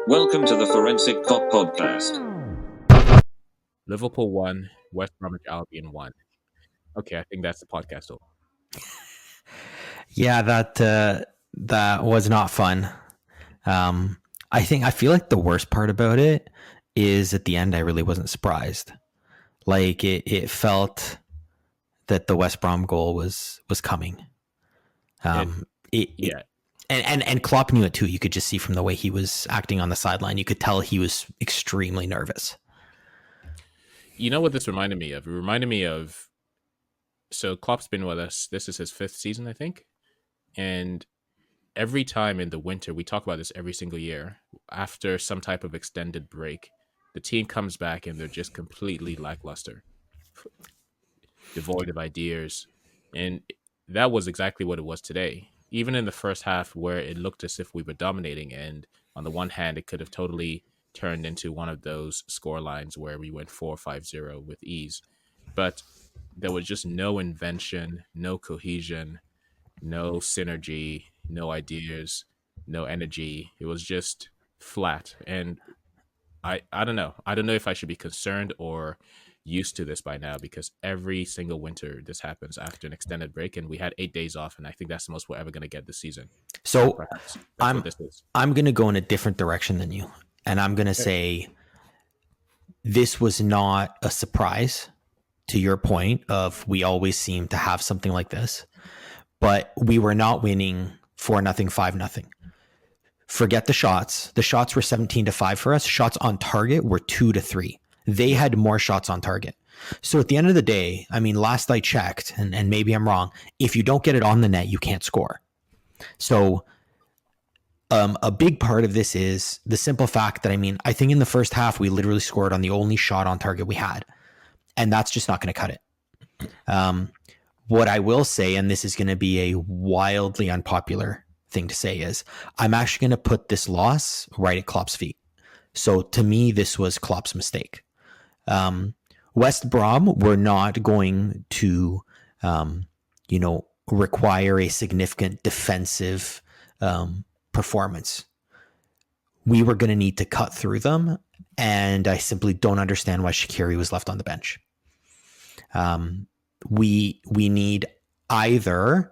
Welcome to the Forensic Cop Podcast. Liverpool won, West Bromwich Albion won. Okay, I think that's the podcast over. Yeah, that was not fun. I feel like the worst part about it is at the end I really wasn't surprised. Like it felt that the West Brom goal was coming. And Klopp knew it too. You could just see from the way he was acting on the sideline. You could tell he was extremely nervous. You know what this reminded me of? It reminded me of, so Klopp's been with us. This is his 5th season, I think. And every time in the winter, we talk about this every single year, after some type of extended break, the team comes back and they're just completely lackluster, devoid of ideas. And that was exactly what it was today. Even in the first half, where it looked as if we were dominating, and on the one hand, it could have totally turned into one of those score lines where we went 4-5-0 with ease. But there was just no invention, no cohesion, no synergy, no ideas, no energy. It was just flat. And I don't know. I don't know if I should be concerned or used to this by now, because every single winter this happens after an extended break, and we had 8 days off, and I think that's the most we're ever going to get this season. So Perhaps I'm going to go in a different direction than you, and I'm going to say this was not a surprise, to your point of we always seem to have something like this, but we were not winning 4-0, 5-0. Forget the shots. The shots were 17-5 for us. Shots on target were 2-3. They had more shots on target. So at the end of the day, I mean, last I checked, and maybe I'm wrong, if you don't get it on the net, you can't score. So a big part of this is the simple fact that, I think in the first half, we literally scored on the only shot on target we had. And that's just not going to cut it. What I will say, and this is going to be a wildly unpopular thing to say, is I'm actually going to put this loss right at Klopp's feet. So to me, this was Klopp's mistake. West Brom were not going to, require a significant defensive performance. We were going to need to cut through them, and I simply don't understand why Shaqiri was left on the bench. We need either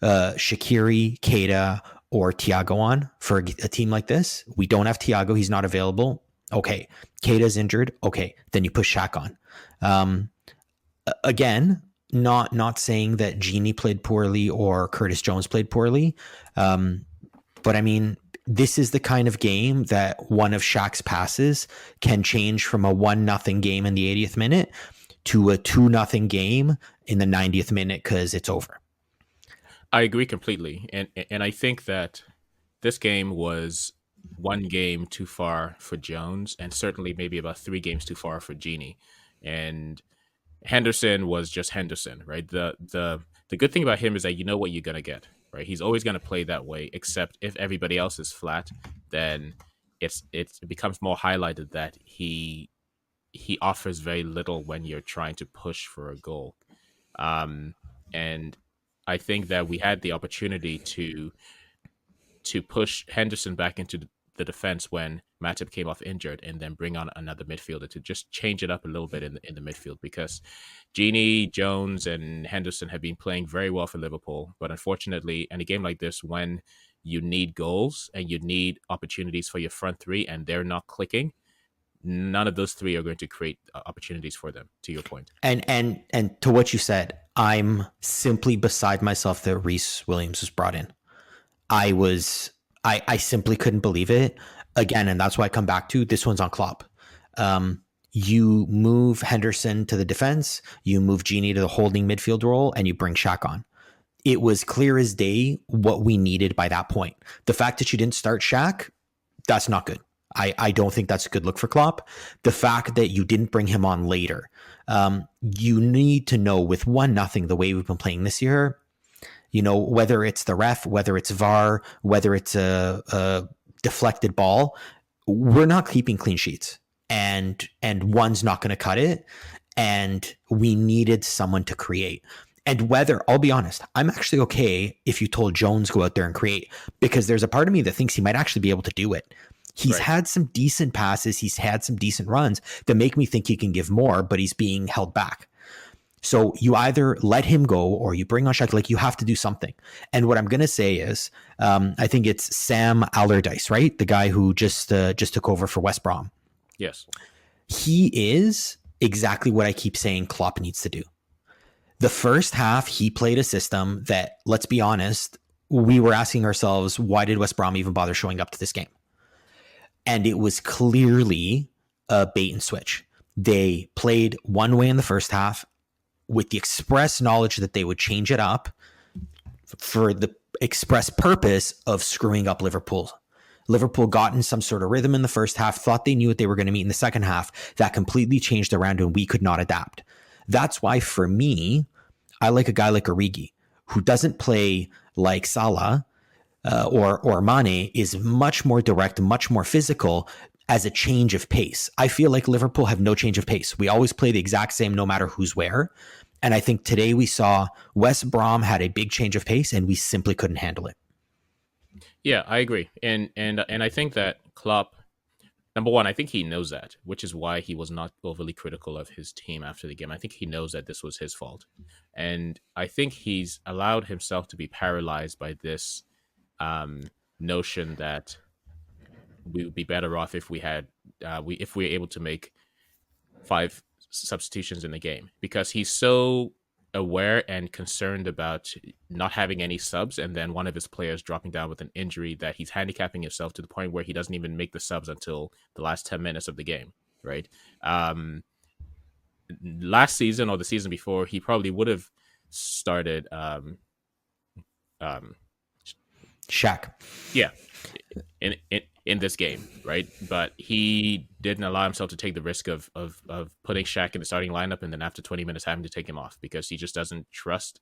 Shaqiri, Keita, or Thiago on for a team like this. We don't have Thiago. He's not available. Okay. Keita's injured. Okay. Then you push Shaq on. Again, not saying that Gini played poorly or Curtis Jones played poorly. But this is the kind of game that one of Shaq's passes can change from a 1-0 game in the 80th minute to a 2-0 game in the 90th minute because it's over. I agree completely. And I think that this game was one game too far for Jones, and certainly maybe about 3 games too far for Gini. And Henderson was just Henderson, right? The good thing about him is that you know what you're going to get, right? He's always going to play that way, except if everybody else is flat, then it becomes more highlighted that he offers very little when you're trying to push for a goal. And I think that we had the opportunity to push Henderson back into the defense when Matip came off injured, and then bring on another midfielder to just change it up a little bit in the midfield, because Gini, Jones, and Henderson have been playing very well for Liverpool. But unfortunately, in a game like this, when you need goals and you need opportunities for your front three and they're not clicking, none of those three are going to create opportunities for them, to your point. And to what you said, I'm simply beside myself that Reece Williams was brought in. I simply couldn't believe it. Again, and that's why I come back to this one's on Klopp. You move Henderson to the defense, you move Gini to the holding midfield role, and you bring Shaq on. It was clear as day what we needed by that point. The fact that you didn't start Shaq, that's not good. I don't think that's a good look for Klopp. The fact that you didn't bring him on later, you need to know with 1-0 the way we've been playing this year, whether it's the ref, whether it's VAR, whether it's a deflected ball, we're not keeping clean sheets, and one's not going to cut it. And we needed someone to create. And whether, I'll be honest, I'm actually okay if you told Jones go out there and create, because there's a part of me that thinks he might actually be able to do it. He's Right. had some decent passes. He's had some decent runs that make me think he can give more, but he's being held back. So you either let him go or you bring on Shaq. Like, you have to do something. And what I'm going to say is, I think it's Sam Allardyce, right? The guy who just took over for West Brom. Yes. He is exactly what I keep saying Klopp needs to do. The first half, he played a system that, let's be honest, we were asking ourselves, why did West Brom even bother showing up to this game? And it was clearly a bait and switch. They played one way in the first half with the express knowledge that they would change it up for the express purpose of screwing up Liverpool. Liverpool got in some sort of rhythm in the first half, thought they knew what they were going to meet in the second half. That completely changed around and we could not adapt. That's why, for me, I like a guy like Origi, who doesn't play like Salah or Mane, is much more direct, much more physical as a change of pace. I feel like Liverpool have no change of pace. We always play the exact same no matter who's where. And I think today we saw West Brom had a big change of pace and we simply couldn't handle it. Yeah, I agree. And I think that Klopp, number one, I think he knows that, which is why he was not overly critical of his team after the game. I think he knows that this was his fault. And I think he's allowed himself to be paralyzed by this notion that we would be better off if we had if we were able to make 5 substitutions in the game, because he's so aware and concerned about not having any subs and then one of his players dropping down with an injury that he's handicapping himself to the point where he doesn't even make the subs until the last 10 minutes of the game, right? Last season or the season before, he probably would have started Shaq. yeah, in this game, right? But he didn't allow himself to take the risk of putting Shaq in the starting lineup and then after 20 minutes having to take him off because he just doesn't trust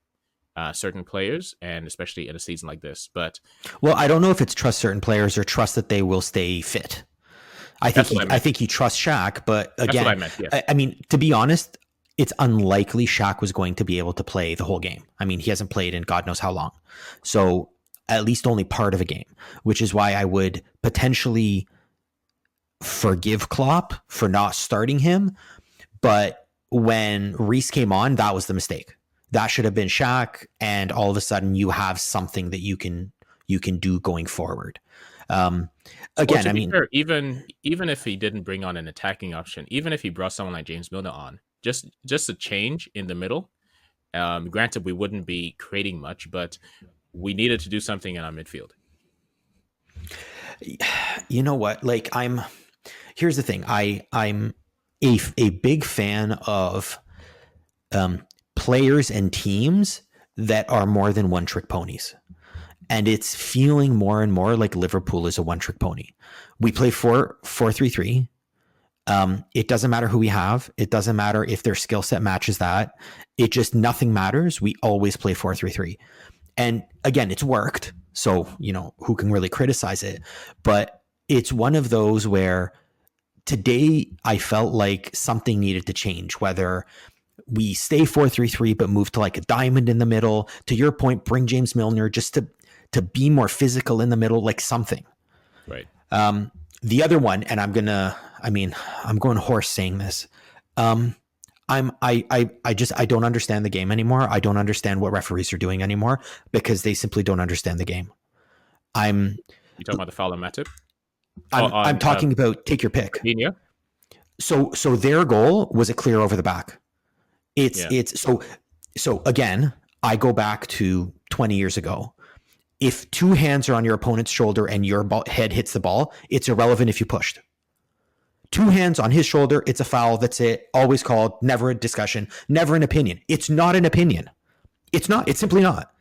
certain players, and especially in a season like this. But well, I don't know if it's trust certain players or trust that they will stay fit. I think he trusts Shaq, but again, that's what I meant, yes. I mean, to be honest, it's unlikely Shaq was going to be able to play the whole game. I mean, he hasn't played in God knows how long. So at least only part of a game, which is why I would potentially forgive Klopp for not starting him. But when Reece came on, that was the mistake. That should have been Shaq, and all of a sudden you have something that you can do going forward. Again, well, I mean, fair, even if he didn't bring on an attacking option, even if he brought someone like James Milner on, just a change in the middle. Granted, we wouldn't be creating much, but we needed to do something in our midfield. You know what? Like, here's the thing. I'm a big fan of players and teams that are more than one trick ponies. And it's feeling more and more like Liverpool is a one trick pony. We play 4-3-3. It doesn't matter who we have. It doesn't matter if their skill set matches that. It just, nothing matters. We always play 4-3-3. And again, it's worked. So, who can really criticize it? But it's one of those where today I felt like something needed to change, whether we stay 4-3-3, but move to like a diamond in the middle. To your point, bring James Milner just to be more physical in the middle, like something. Right. The other one, and I'm going hoarse saying this. I don't understand the game anymore. I don't understand what referees are doing anymore because they simply don't understand the game. You talking about the foul on Matip? I'm talking about take your pick. Nino? So their goal was a clear over the back. So again, I go back to 20 years ago. If 2 hands are on your opponent's shoulder and your head hits the ball, it's irrelevant if you pushed. 2 hands on his shoulder, it's a foul. That's it. Always called. Never a discussion. Never an opinion. It's not an opinion. It's not. It's simply not.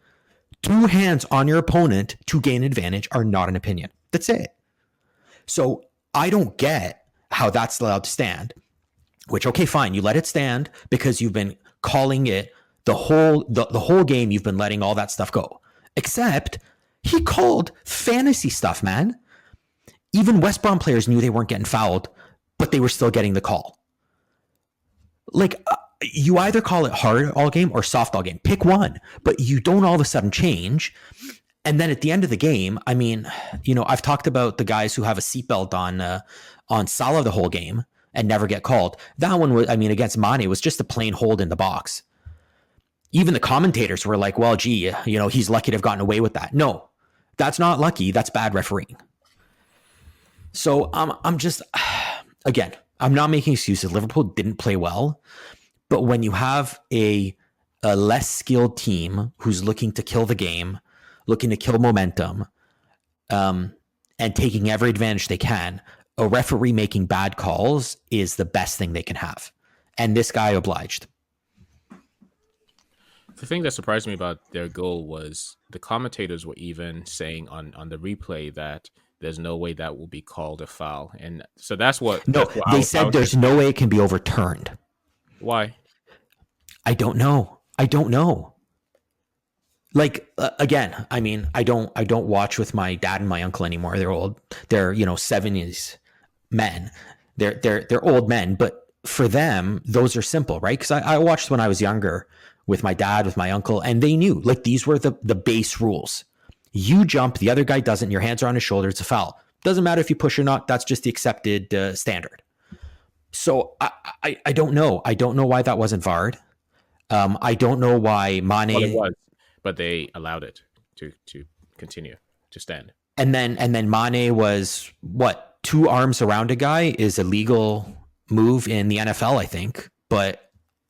2 hands on your opponent to gain advantage are not an opinion. That's it. So I don't get how that's allowed to stand. Which, okay, fine. You let it stand because you've been calling it the whole game. You've been letting all that stuff go. Except he called fantasy stuff, man. Even West Brom players knew they weren't getting fouled, but they were still getting the call. Like, you either call it hard all game or soft all game. Pick one, but you don't all of a sudden change. And then at the end of the game, I mean, I've talked about the guys who have a seatbelt on Salah the whole game and never get called. That one was, I mean, against Mane was just a plain hold in the box. Even the commentators were like, well, gee, he's lucky to have gotten away with that. No, that's not lucky. That's bad refereeing. So I'm just, again, I'm not making excuses. Liverpool didn't play well. But when you have a less skilled team who's looking to kill the game, looking to kill momentum, and taking every advantage they can, a referee making bad calls is the best thing they can have. And this guy obliged. The thing that surprised me about their goal was the commentators were even saying on the replay that there's no way that will be called a foul. And so that's what... No, that's what they said there's no way it can be overturned. Why? I don't know. Like, again, I mean, I don't watch with my dad and my uncle anymore. They're old. They're 70s men. They're old men, but for them, those are simple, right? Because I watched when I was younger with my dad, with my uncle, and they knew, like, these were the base rules. You jump, the other guy doesn't, your hands are on his shoulder, it's a foul. Doesn't matter if you push or not, that's just the accepted standard. So I don't know. I don't know why that wasn't VAR'd. I don't know why Mane... Well, it was, but they allowed it to continue to stand. And then Mane was, what, 2 arms around a guy is a legal move in the NFL, I think. But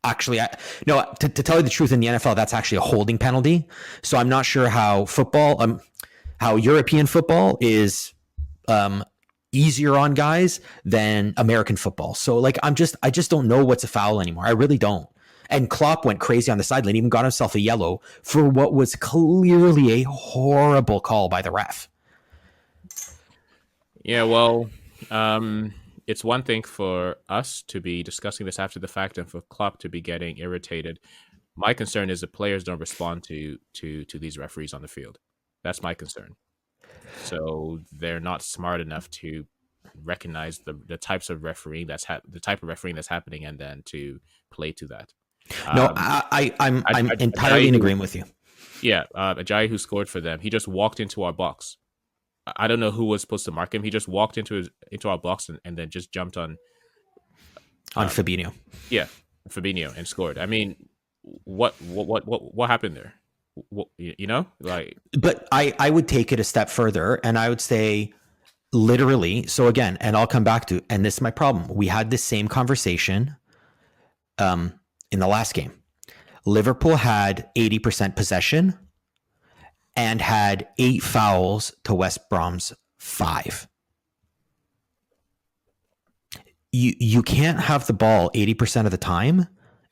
actually, to tell you the truth, in the NFL, that's actually a holding penalty. So I'm not sure how European football is easier on guys than American football. So like, I just don't know what's a foul anymore. I really don't. And Klopp went crazy on the sideline, even got himself a yellow for what was clearly a horrible call by the ref. Yeah, well, it's one thing for us to be discussing this after the fact and for Klopp to be getting irritated. My concern is the players don't respond to these referees on the field. That's my concern. So they're not smart enough to recognize the types of refereeing the type of refereeing that's happening and then to play to that. No, I'm entirely in agreement with you. Yeah, Ajayi, who scored for them, he just walked into our box. I don't know who was supposed to mark him. He just walked into our box and then just jumped on Fabinho. Yeah, Fabinho, and scored. I mean, what happened there? Like. But I would take it a step further, and I would say, literally. So again, and I'll come back to, and this is my problem. We had this same conversation, in the last game. Liverpool had 80% possession and had 8 fouls to West Brom's 5. You can't have the ball 80% of the time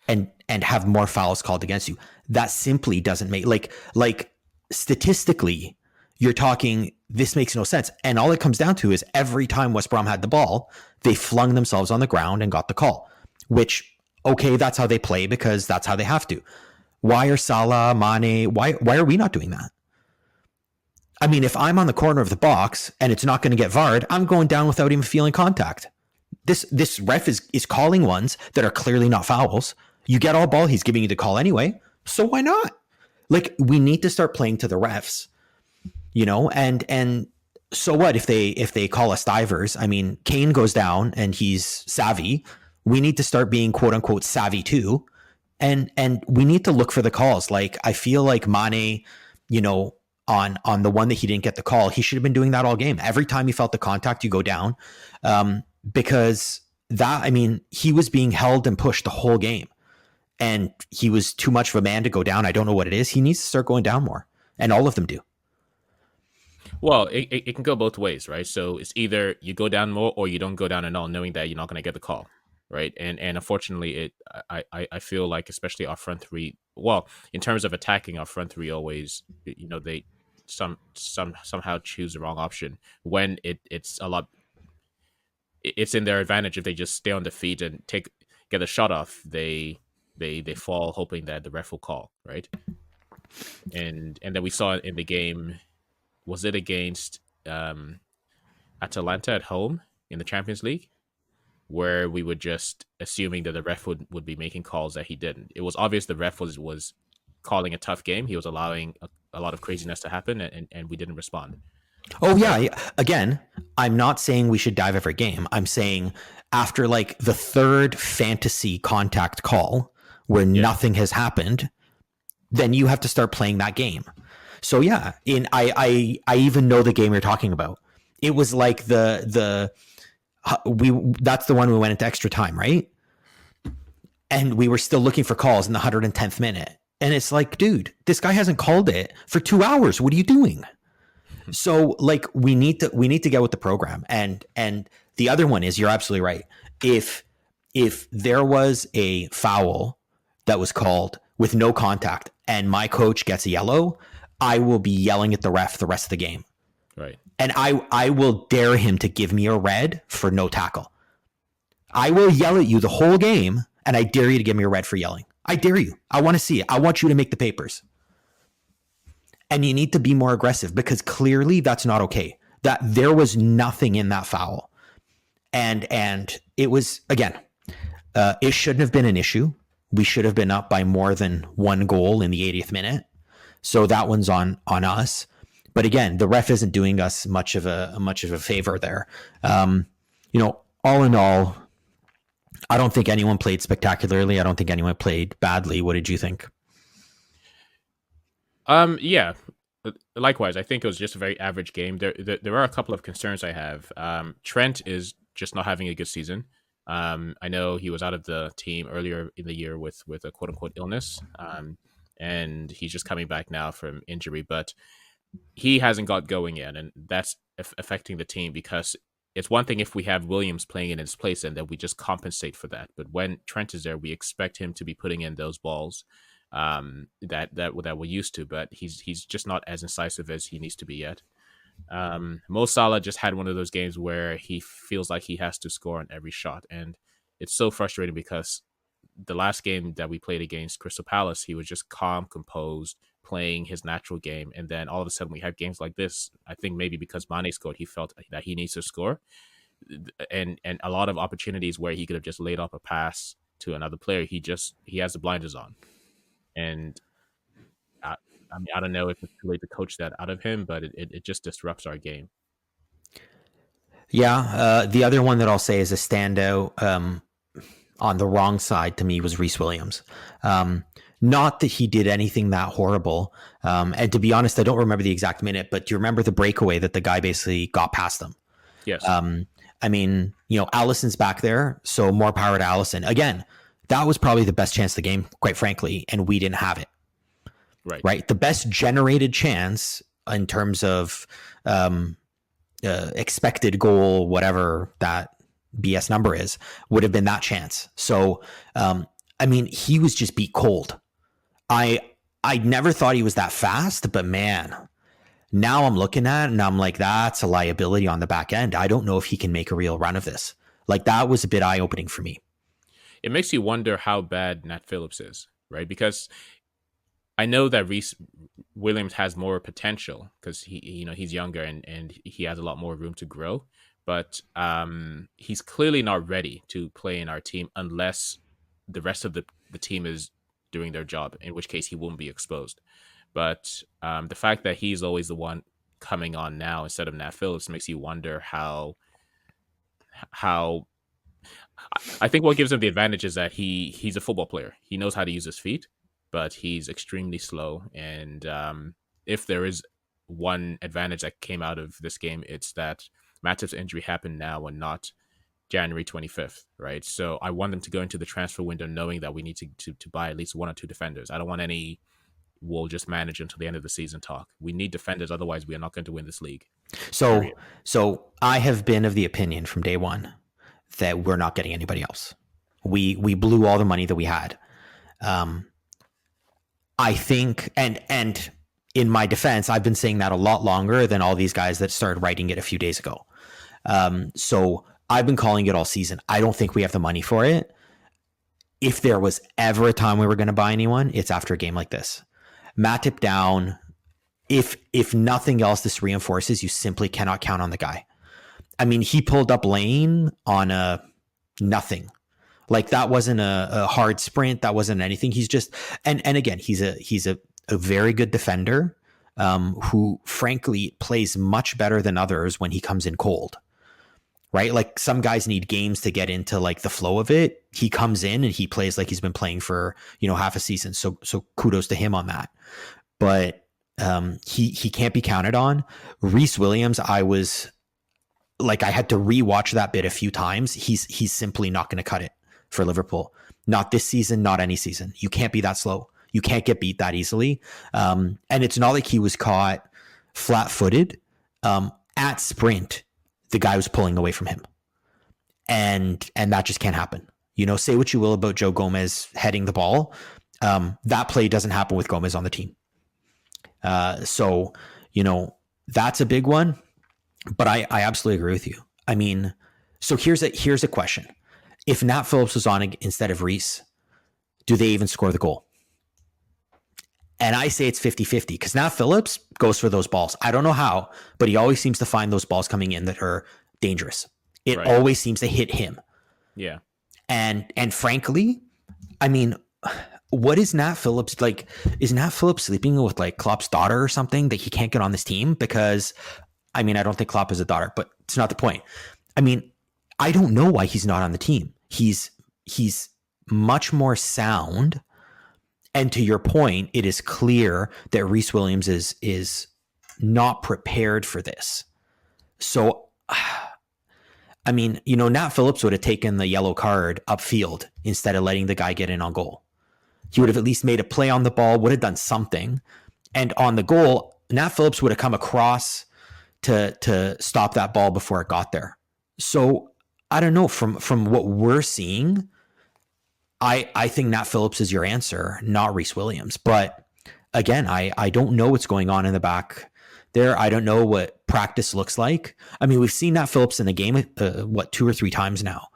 and have more fouls called against you. That simply doesn't make, like statistically, you're talking, this makes no sense. And all it comes down to is every time West Brom had the ball, they flung themselves on the ground and got the call, which, okay, that's how they play because that's how they have to. Why are Salah, Mane, why are we not doing that? I mean, if I'm on the corner of the box and it's not going to get VAR'd, I'm going down without even feeling contact. This ref is calling ones that are clearly not fouls. You get all ball, he's giving you the call anyway. So why not? Like, we need to start playing to the refs, and so what if they call us divers? I mean, Kane goes down and he's savvy. We need to start being quote unquote savvy too. And we need to look for the calls. Like, I feel like Mane, on the one that he didn't get the call, he should have been doing that all game. Every time he felt the contact, you go down. Because he was being held and pushed the whole game. And he was too much of a man to go down. I don't know what it is. He needs to start going down more. And all of them do. Well, it can go both ways, right? So it's either you go down more or you don't go down at all, knowing that you're not going to get the call, right? And unfortunately, I feel like, especially our front three, well, in terms of attacking, our front three always, they somehow choose the wrong option when it's a lot. It's in their advantage if they just stay on the feet and get a shot off. They fall, hoping that the ref will call, right? And then we saw it in the game. Was it against Atalanta at home in the Champions League, where we were just assuming that the ref would be making calls that he didn't? It was obvious the ref was calling a tough game. He was allowing a lot of craziness to happen, and we didn't respond. Oh yeah. Again, I'm not saying we should dive every game. I'm saying after like the third fantasy contact call where nothing has happened, then you have to start playing that game. So yeah, I even know the game you're talking about. It was like that's the one we went into extra time, right? And we were still looking for calls in the 110th minute. And it's like, dude, this guy hasn't called it for 2 hours. What are you doing? So like we need to get with the program. And the other one is, you're absolutely right. If there was a foul that was called with no contact and my coach gets a yellow, I will be yelling at the ref the rest of the game. Right. And I will dare him to give me a red for no tackle. I will yell at you the whole game, and I dare you to give me a red for yelling. I dare you. I want to see it. I want you to make the papers. And you need to be more aggressive, because clearly that's not okay. That there was nothing in that foul. And it was, again, it shouldn't have been an issue. We should have been up by more than one goal in the 80th minute. So that one's on us. But again, the ref isn't doing us much of a favor there. All in all, I don't think anyone played spectacularly. I don't think anyone played badly. What did you think? Yeah. Likewise, I think it was just a very average game. There are a couple of concerns I have. Trent is just not having a good season. I know he was out of the team earlier in the year with a quote unquote illness. And he's just coming back now from injury, but he hasn't got going yet, and that's affecting the team, because it's one thing if we have Williams playing in his place and then we just compensate for that. But when Trent is there, we expect him to be putting in those balls that we're used to, but he's just not as incisive as he needs to be yet. Mo Salah just had one of those games where he feels like he has to score on every shot, and it's so frustrating because the last game that we played against Crystal Palace, he was just calm, composed, playing his natural game, and then all of a sudden we have games like this. I think maybe because Mane scored, he felt that he needs to score, and a lot of opportunities where he could have just laid off a pass to another player. He has the blinders on, and I don't know if it's too late to coach that out of him, but it just disrupts our game. Yeah, the other one that I'll say is a standout on the wrong side to me was Reece Williams. Not that he did anything that horrible. And to be honest, I don't remember the exact minute, but do you remember the breakaway that the guy basically got past him? Yes. Allison's back there, so more power to Allison. Again, that was probably the best chance of the game, quite frankly, and we didn't have it. Right. The best generated chance in terms of expected goal, whatever that BS number is, would have been that chance. So, he was just beat cold. I never thought he was that fast, but man, now I'm looking at it and I'm like, that's a liability on the back end. I don't know if he can make a real run of this. Like, that was a bit eye-opening for me. It makes you wonder how bad Nat Phillips is, right? Because I know that Reece Williams has more potential because he's younger and he has a lot more room to grow, but he's clearly not ready to play in our team unless the rest of the team is doing their job, in which case he won't be exposed. But the fact that he's always the one coming on now instead of Nat Phillips makes you wonder how I think what gives him the advantage is that he's a football player. He knows how to use his feet, but he's extremely slow. And if there is one advantage that came out of this game, it's that Matip's injury happened now and not January 25th, right? So I want them to go into the transfer window knowing that we need to buy at least one or two defenders. I don't want any we'll just manage until the end of the season talk. We need defenders, otherwise we are not going to win this league. So I have been of the opinion from day one that we're not getting anybody else. We blew all the money that we had. I think, and in my defense, I've been saying that a lot longer than all these guys that started writing it a few days ago. So I've been calling it all season. I don't think we have the money for it. If there was ever a time we were going to buy anyone, it's after a game like this. Matip down. If nothing else, this reinforces you simply cannot count on the guy. I mean, he pulled up lane on a nothing. Like, that wasn't a hard sprint. That wasn't anything. He's just, and again, he's a very good defender. who frankly plays much better than others when he comes in cold. Right? Like some guys need games to get into like the flow of it. He comes in and he plays like he's been playing for, half a season. So kudos to him on that. But he can't be counted on. Reece Williams, I had to rewatch that bit a few times. He's simply not going to cut it for Liverpool. Not this season, not any season. You can't be that slow. You can't get beat that easily. And it's not like he was caught flat-footed. At sprint, the guy was pulling away from him. And that just can't happen. Say what you will about Joe Gomez heading the ball. That play doesn't happen with Gomez on the team. So that's a big one. But I absolutely agree with you. I mean, so here's a question. If Nat Phillips was on instead of Reece, do they even score the goal? And I say it's 50-50 because Nat Phillips goes for those balls. I don't know how, but he always seems to find those balls coming in that are dangerous. It always seems to hit him. Yeah. And frankly, I mean, what is Nat Phillips like? Is Nat Phillips sleeping with like Klopp's daughter or something that he can't get on this team? Because I mean, I don't think Klopp is a daughter, but it's not the point. I mean, I don't know why he's not on the team. He's much more sound. And to your point, it is clear that Reece Williams is not prepared for this. So, I mean, Nat Phillips would have taken the yellow card upfield instead of letting the guy get in on goal. He would have at least made a play on the ball, would have done something. And on the goal, Nat Phillips would have come across to stop that ball before it got there. So I don't know, from what we're seeing, I think Nat Phillips is your answer, not Reece Williams. But again, I don't know what's going on in the back there. I don't know what practice looks like. I mean, we've seen Nat Phillips in the game, 2 or 3 times now.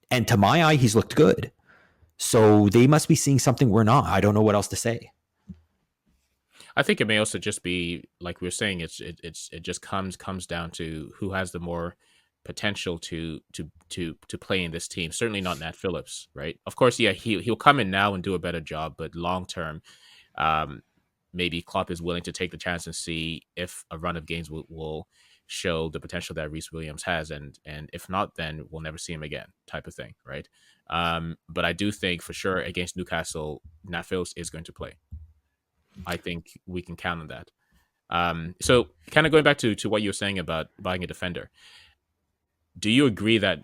And to my eye, he's looked good. So they must be seeing something we're not. I don't know what else to say. I think it may also just be like we were saying. It just comes down to who has the more potential to play in this team. Certainly not Nat Phillips, right? Of course, yeah, he'll come in now and do a better job, but long term, maybe Klopp is willing to take the chance and see if a run of games will show the potential that Reece Williams has, and if not, then we'll never see him again, type of thing, right? But I do think for sure against Newcastle, Nat Phillips is going to play. I think we can count on that. So kind of going back to what you were saying about buying a defender, do you agree that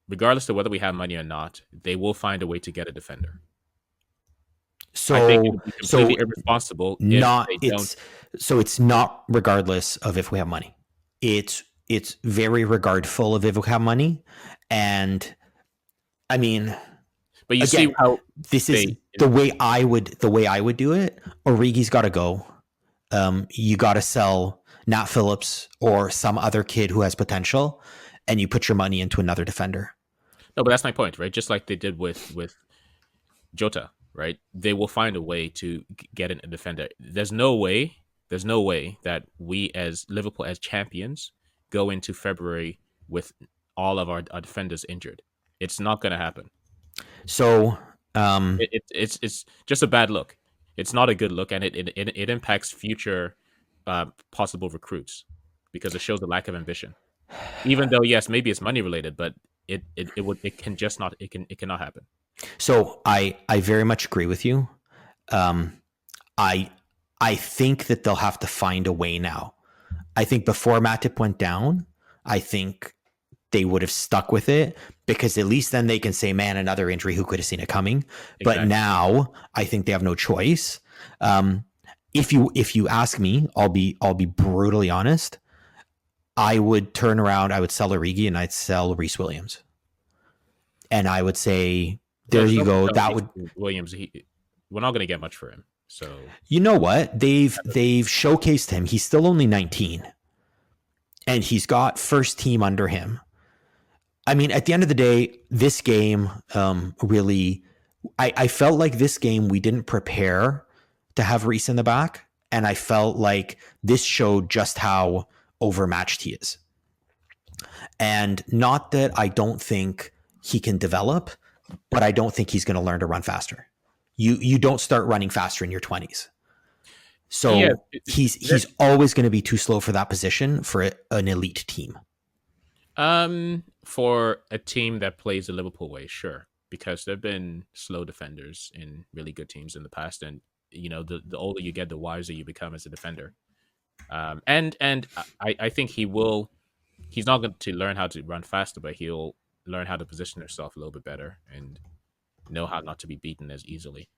regardless of whether we have money or not, they will find a way to get a defender? So I think it would be completely irresponsible not if they don't. So it's not regardless of if we have money. It's very regardful of if we have money. And I mean, But you again, see how this is the way I would do it. Origi's got to go. You got to sell Nat Phillips or some other kid who has potential, and you put your money into another defender. No, but that's my point, right? Just like they did with Jota, right? They will find a way to get a defender. There's no way that we as Liverpool as champions go into February with all of our defenders injured. It's not going to happen. So it's just a bad look. It's not a good look, and it impacts future possible recruits because it shows a lack of ambition. Even though yes, maybe it's money related, but it cannot happen. So I very much agree with you. I think that they'll have to find a way now. I think before Matip went down, I think they would have stuck with it because at least then they can say, man, another injury, who could have seen it coming? Exactly. But now I think they have no choice. If you ask me, I'll be brutally honest. I would turn around, I would sell Origi and I'd sell Reece Williams. And I would say, there you go. That would Williams. We're not going to get much for him. So you know what? They've showcased him. He's still only 19. And he's got first team under him. I mean, at the end of the day, this game really, I felt like this game we didn't prepare to have Reece in the back. And I felt like this showed just how overmatched he is. And not that I don't think he can develop, but I don't think he's going to learn to run faster. You don't start running faster in your 20s. Yeah, So he's always going to be too slow for that position for an elite team. For a team that plays the Liverpool way, sure, because there've been slow defenders in really good teams in the past, and the older you get, the wiser you become as a defender. And I think he will. He's not going to learn how to run faster, but he'll learn how to position himself a little bit better and know how not to be beaten as easily.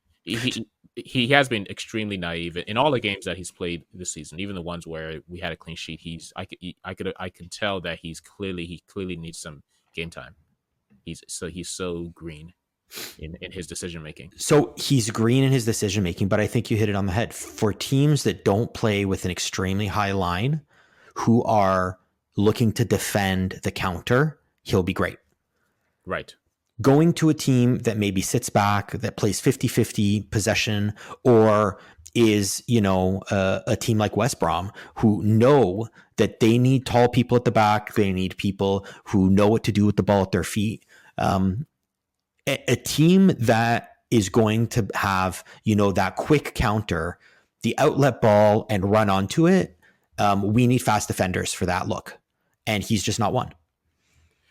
He has been extremely naive in all the games that he's played this season, even the ones where we had a clean sheet. I can tell that he clearly needs some game time. He's so green in his decision making. So he's green in his decision making, but I think you hit it on the head. For teams that don't play with an extremely high line, who are looking to defend the counter, he'll be great. Right. Going to a team that maybe sits back, that plays 50-50 possession, or is, a team like West Brom who know that they need tall people at the back. They need people who know what to do with the ball at their feet. A team that is going to have, that quick counter, the outlet ball and run onto it. We need fast defenders for that look. And he's just not one.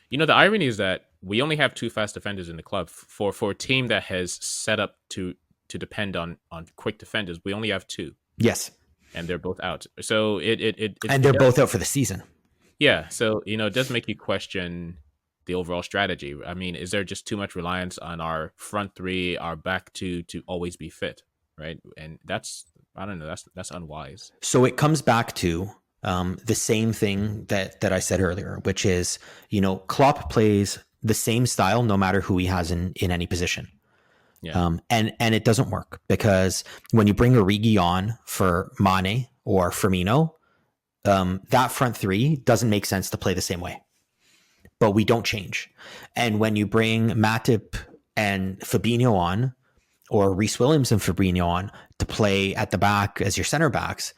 The irony is that we only have 2 fast defenders in the club for a team that has set up to depend on quick defenders. We only have 2. Yes, and they're both out. So they're both out for the season. Yeah, so it does make you question the overall strategy. I mean, is there just too much reliance on our front 3, our back 2 to always be fit, right? And that's unwise. So it comes back to the same thing that I said earlier, which is, Klopp plays the same style no matter who he has in any position. Yeah. And it doesn't work because when you bring Origi on for Mane or Firmino, that front 3 doesn't make sense to play the same way. But we don't change. And when you bring Matip and Fabinho on, or Reece Williams and Fabinho on to play at the back as your center backs,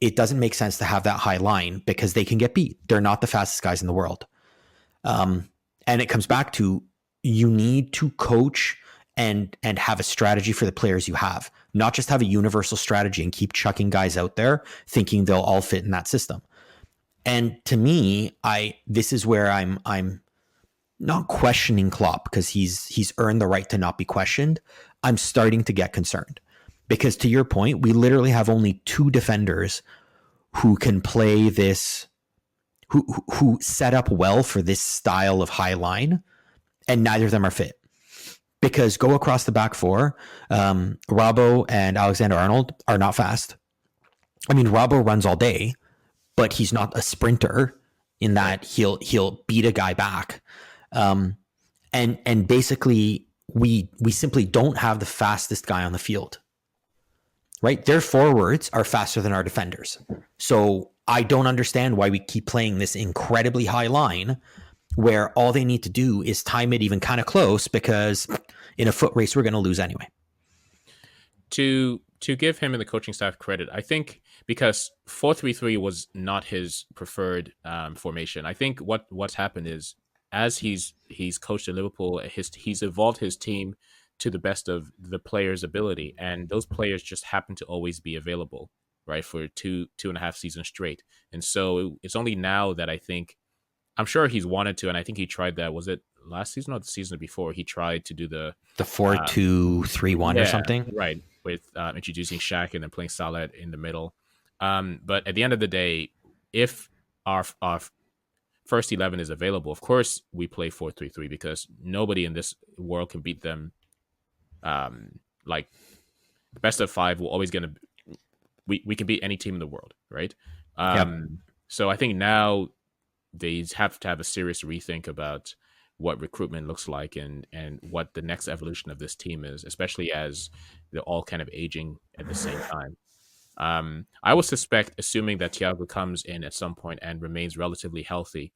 it doesn't make sense to have that high line because they can get beat. They're not the fastest guys in the world. And it comes back to you need to coach and have a strategy for the players you have, not just have a universal strategy and keep chucking guys out there thinking they'll all fit in that system. And to me, this is where I'm not questioning Klopp because he's earned the right to not be questioned. I'm starting to get concerned because, to your point, we literally have only 2 defenders who can play this, who set up well for this style of high line, and neither of them are fit. Because go across the back 4, Robbo and Alexander-Arnold are not fast. I mean, Robbo runs all day, but he's not a sprinter in that he'll beat a guy back. And basically we simply don't have the fastest guy on the field, right? Their forwards are faster than our defenders. So I don't understand why we keep playing this incredibly high line where all they need to do is time it even kind of close because in a foot race, we're going to lose anyway. To give him and the coaching staff credit, I think because 4-3-3 was not his preferred formation. I think what's happened is as he's coached at Liverpool, he's evolved his team to the best of the players' ability, and those players just happen to always be available, right, for two and a half seasons straight. And so it's only now that I'm sure he's wanted to, and I think he tried that. Was it last season or the season before? He tried to do the 4-2-3-1 or something, right? With introducing Shaq and then playing Salah in the middle. But at the end of the day, if our first 11 is available, of course we play 4-3-3 because nobody in this world can beat them. Like the best of 5, we're always gonna we can beat any team in the world, right? So I think now they have to have a serious rethink about what recruitment looks like and what the next evolution of this team is, especially as they're all kind of aging at the same time. I would suspect, assuming that Thiago comes in at some point and remains relatively healthy,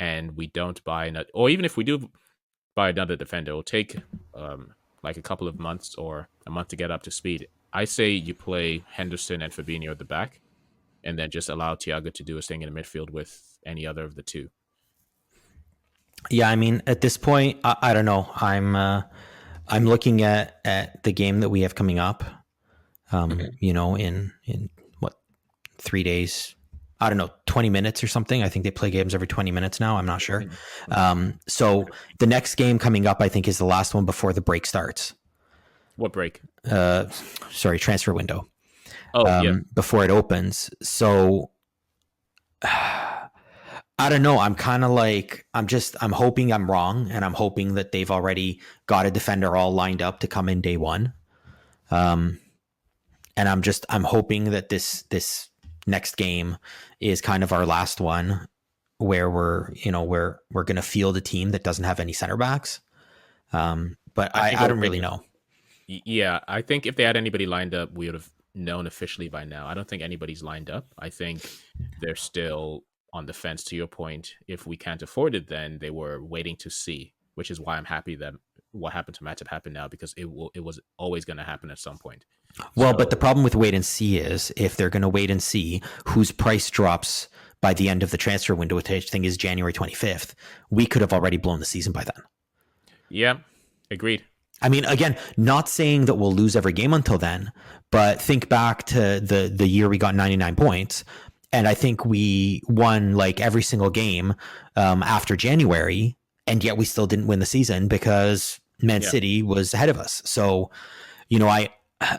and we don't buy another, or even if we do buy another defender, it'll take like a couple of months or a month to get up to speed. I say you play Henderson and Fabinho at the back, and then just allow Thiago to do his thing in the midfield with any other of the 2. Yeah, I mean, at this point, I don't know. I'm looking at the game that we have coming up. in what, 3 days? I don't know, 20 minutes or something. I think they play games every 20 minutes now. I'm not sure. So the next game coming up, I think, is the last one before the break starts. What break? Transfer window. Oh, yeah. Before it opens. So I don't know. I'm kind of like, I'm hoping I'm wrong, and I'm hoping that they've already got a defender all lined up to come in day one. And I'm hoping that this next game is kind of our last one where we're going to field a team that doesn't have any center backs. But I don't really know. Yeah, I think if they had anybody lined up, we would have known officially by now. I don't think anybody's lined up. I think they're still on the fence, to your point. If we can't afford it, then they were waiting to see, which is why I'm happy that what happened to Matip happened now, because it was always going to happen at some point. Well, but the problem with wait and see is, if they're going to wait and see whose price drops by the end of the transfer window, which I think is January 25th, we could have already blown the season by then. Yeah, agreed. I mean, again, not saying that we'll lose every game until then, but think back to the year we got 99 points. And I think we won like every single game after January, and yet we still didn't win the season because Man City was ahead of us. So,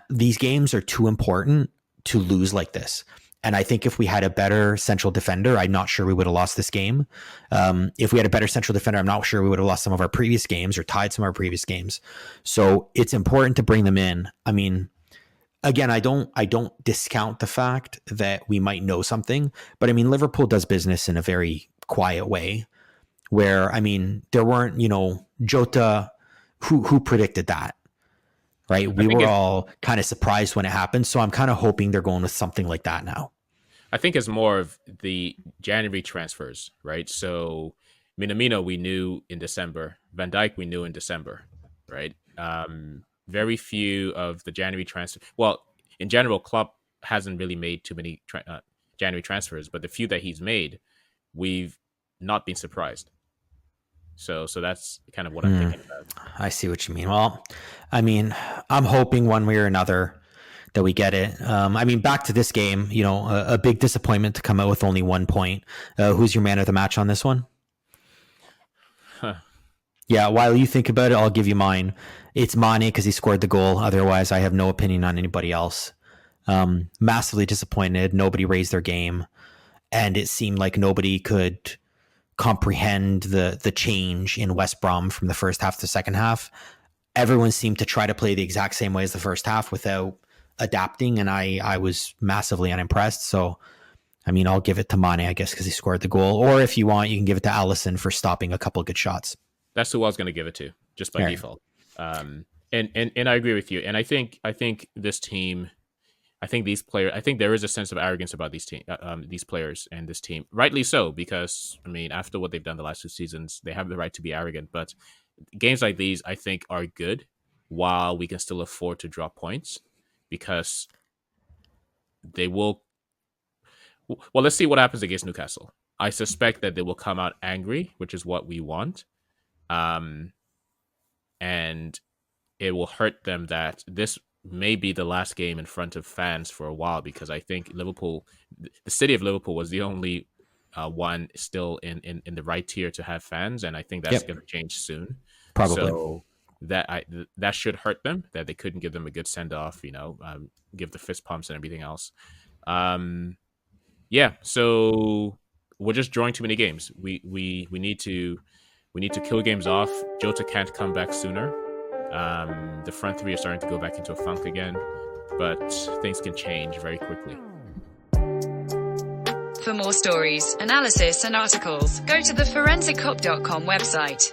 these games are too important to lose like this. And I think if we had a better central defender, I'm not sure we would have lost this game. If we had a better central defender, I'm not sure we would have lost some of our previous games or tied some of our previous games. So it's important to bring them in. I mean, again, I don't discount the fact that we might know something, but I mean, Liverpool does business in a very quiet way where, I mean, there weren't, Jota, who predicted that? Right. We were all kind of surprised when it happened. So I'm kind of hoping they're going with something like that now. I think it's more of the January transfers, right? So Minamino, we knew in December. Van Dijk, we knew in December, right? Very few of the January transfers. Well, in general, Klopp hasn't really made too many January transfers, but the few that he's made, we've not been surprised. So that's kind of what I'm thinking about. I see what you mean. Well, I mean, I'm hoping one way or another that we get it. I mean, back to this game, a big disappointment to come out with only 1 point. Who's your man of the match on this one? Yeah, while you think about it, I'll give you mine. It's Mane because he scored the goal. Otherwise, I have no opinion on anybody else. Massively disappointed. Nobody raised their game. And it seemed like nobody could comprehend the change in West Brom from the first half to the second half. Everyone seemed to try to play the exact same way as the first half without adapting, and I was massively unimpressed. So, I mean, I'll give it to Mane, I guess, because he scored the goal. Or if you want, you can give it to Alisson for stopping a couple of good shots. That's who I was going to give it to, just by default. And I agree with you. And I think this team, I think these players, I think there is a sense of arrogance about these players and this team. Rightly so, because, I mean, after what they've done the last 2 seasons, they have the right to be arrogant. But games like these, I think, are good while we can still afford to drop points, because they will. Well, let's see what happens against Newcastle. I suspect that they will come out angry, which is what we want. And it will hurt them that this may be the last game in front of fans for a while, because I think Liverpool, the city of Liverpool, was the only one still in the right tier to have fans, and I think that's going to change soon. Probably. So that should hurt them, that they couldn't give them a good send off, give the fist pumps and everything else. So we're just drawing too many games. We need to kill games off. Jota can't come back sooner. The front three are starting to go back into a funk again, but things can change very quickly. For more stories, analysis, and articles, go to theforensiccop.com website.